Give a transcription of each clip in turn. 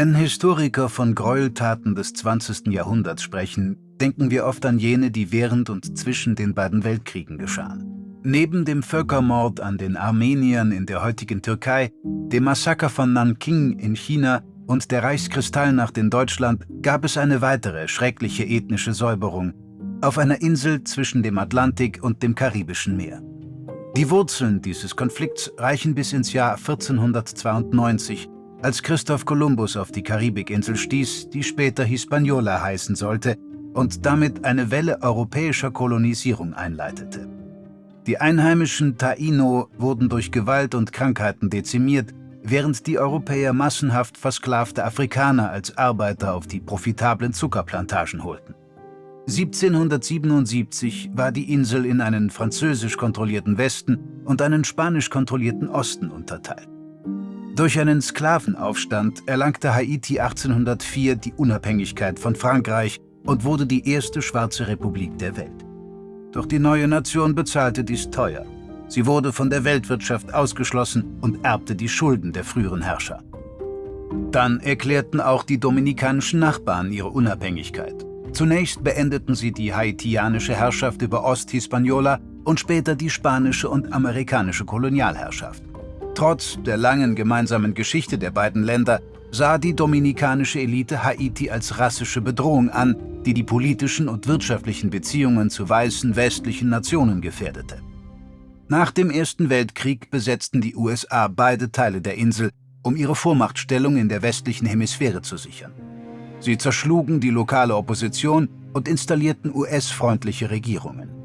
Wenn Historiker von Gräueltaten des 20. Jahrhunderts sprechen, denken wir oft an jene, die während und zwischen den beiden Weltkriegen geschahen. Neben dem Völkermord an den Armeniern in der heutigen Türkei, dem Massaker von Nanking in China und der Reichskristallnacht in Deutschland gab es eine weitere schreckliche ethnische Säuberung auf einer Insel zwischen dem Atlantik und dem Karibischen Meer. Die Wurzeln dieses Konflikts reichen bis ins Jahr 1492, als Christoph Kolumbus auf die Karibikinsel stieß, die später Hispaniola heißen sollte und damit eine Welle europäischer Kolonisierung einleitete. Die einheimischen Taíno wurden durch Gewalt und Krankheiten dezimiert, während die Europäer massenhaft versklavte Afrikaner als Arbeiter auf die profitablen Zuckerplantagen holten. 1777 war die Insel in einen französisch kontrollierten Westen und einen spanisch kontrollierten Osten unterteilt. Durch einen Sklavenaufstand erlangte Haiti 1804 die Unabhängigkeit von Frankreich und wurde die erste schwarze Republik der Welt. Doch die neue Nation bezahlte dies teuer. Sie wurde von der Weltwirtschaft ausgeschlossen und erbte die Schulden der früheren Herrscher. Dann erklärten auch die dominikanischen Nachbarn ihre Unabhängigkeit. Zunächst beendeten sie die haitianische Herrschaft über Osthispaniola und später die spanische und amerikanische Kolonialherrschaft. Trotz der langen gemeinsamen Geschichte der beiden Länder sah die dominikanische Elite Haiti als rassische Bedrohung an, die die politischen und wirtschaftlichen Beziehungen zu weißen westlichen Nationen gefährdete. Nach dem Ersten Weltkrieg besetzten die USA beide Teile der Insel, um ihre Vormachtstellung in der westlichen Hemisphäre zu sichern. Sie zerschlugen die lokale Opposition und installierten US-freundliche Regierungen.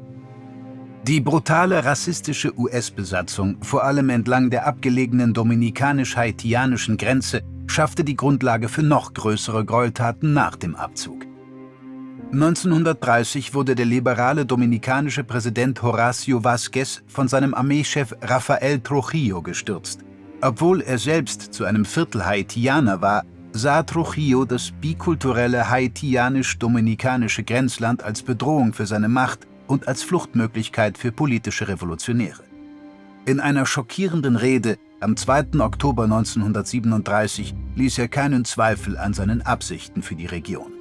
Die brutale rassistische US-Besatzung, vor allem entlang der abgelegenen dominikanisch-haitianischen Grenze, schaffte die Grundlage für noch größere Gräueltaten nach dem Abzug. 1930 wurde der liberale dominikanische Präsident Horacio Vázquez von seinem Armeechef Rafael Trujillo gestürzt. Obwohl er selbst zu einem Viertel Haitianer war, sah Trujillo das bikulturelle haitianisch-dominikanische Grenzland als Bedrohung für seine Macht und als Fluchtmöglichkeit für politische Revolutionäre. In einer schockierenden Rede am 2. Oktober 1937 ließ er keinen Zweifel an seinen Absichten für die Region.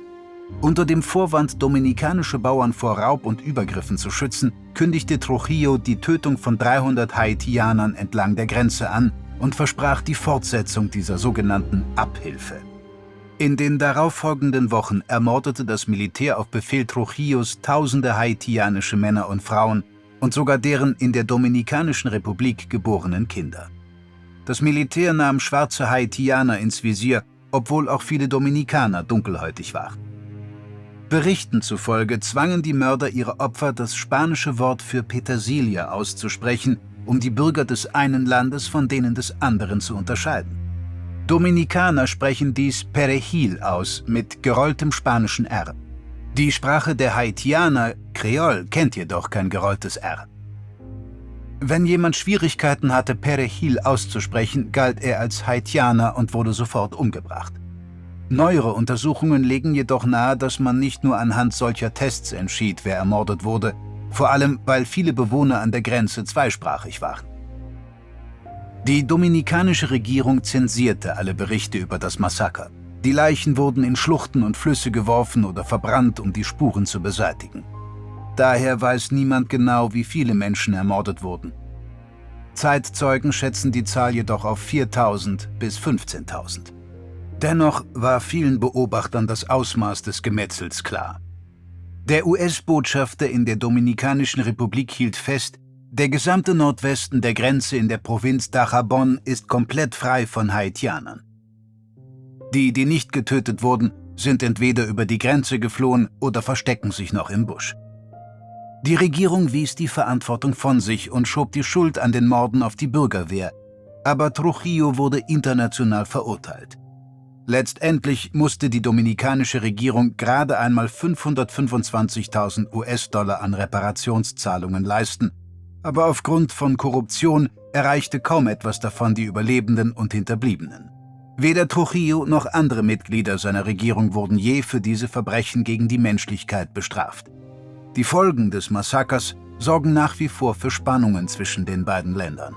Unter dem Vorwand, dominikanische Bauern vor Raub und Übergriffen zu schützen, kündigte Trujillo die Tötung von 300 Haitianern entlang der Grenze an und versprach die Fortsetzung dieser sogenannten Abhilfe. In den darauffolgenden Wochen ermordete das Militär auf Befehl Trujillos tausende haitianische Männer und Frauen und sogar deren in der Dominikanischen Republik geborenen Kinder. Das Militär nahm schwarze Haitianer ins Visier, obwohl auch viele Dominikaner dunkelhäutig waren. Berichten zufolge zwangen die Mörder ihre Opfer, das spanische Wort für Petersilie auszusprechen, um die Bürger des einen Landes von denen des anderen zu unterscheiden. Dominikaner sprechen dies Perejil aus, mit gerolltem spanischen R. Die Sprache der Haitianer, Kreol, kennt jedoch kein gerolltes R. Wenn jemand Schwierigkeiten hatte, Perejil auszusprechen, galt er als Haitianer und wurde sofort umgebracht. Neuere Untersuchungen legen jedoch nahe, dass man nicht nur anhand solcher Tests entschied, wer ermordet wurde, vor allem weil viele Bewohner an der Grenze zweisprachig waren. Die dominikanische Regierung zensierte alle Berichte über das Massaker. Die Leichen wurden in Schluchten und Flüsse geworfen oder verbrannt, um die Spuren zu beseitigen. Daher weiß niemand genau, wie viele Menschen ermordet wurden. Zeitzeugen schätzen die Zahl jedoch auf 4.000 bis 15.000. Dennoch war vielen Beobachtern das Ausmaß des Gemetzels klar. Der US-Botschafter in der Dominikanischen Republik hielt fest, der gesamte Nordwesten der Grenze in der Provinz Dajabón ist komplett frei von Haitianern. Die nicht getötet wurden, sind entweder über die Grenze geflohen oder verstecken sich noch im Busch. Die Regierung wies die Verantwortung von sich und schob die Schuld an den Morden auf die Bürgerwehr, aber Trujillo wurde international verurteilt. Letztendlich musste die dominikanische Regierung gerade einmal 525.000 US-Dollar an Reparationszahlungen leisten, aber aufgrund von Korruption erreichte kaum etwas davon die Überlebenden und Hinterbliebenen. Weder Trujillo noch andere Mitglieder seiner Regierung wurden je für diese Verbrechen gegen die Menschlichkeit bestraft. Die Folgen des Massakers sorgen nach wie vor für Spannungen zwischen den beiden Ländern.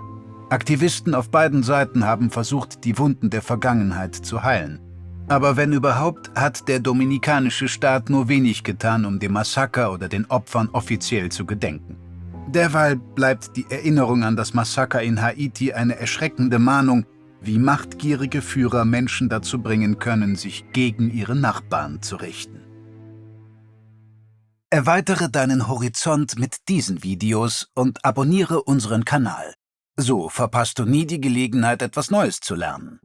Aktivisten auf beiden Seiten haben versucht, die Wunden der Vergangenheit zu heilen. Aber wenn überhaupt, hat der dominikanische Staat nur wenig getan, um dem Massaker oder den Opfern offiziell zu gedenken. Derweil bleibt die Erinnerung an das Massaker in Haiti eine erschreckende Mahnung, wie machtgierige Führer Menschen dazu bringen können, sich gegen ihre Nachbarn zu richten. Erweitere deinen Horizont mit diesen Videos und abonniere unseren Kanal. So verpasst du nie die Gelegenheit, etwas Neues zu lernen.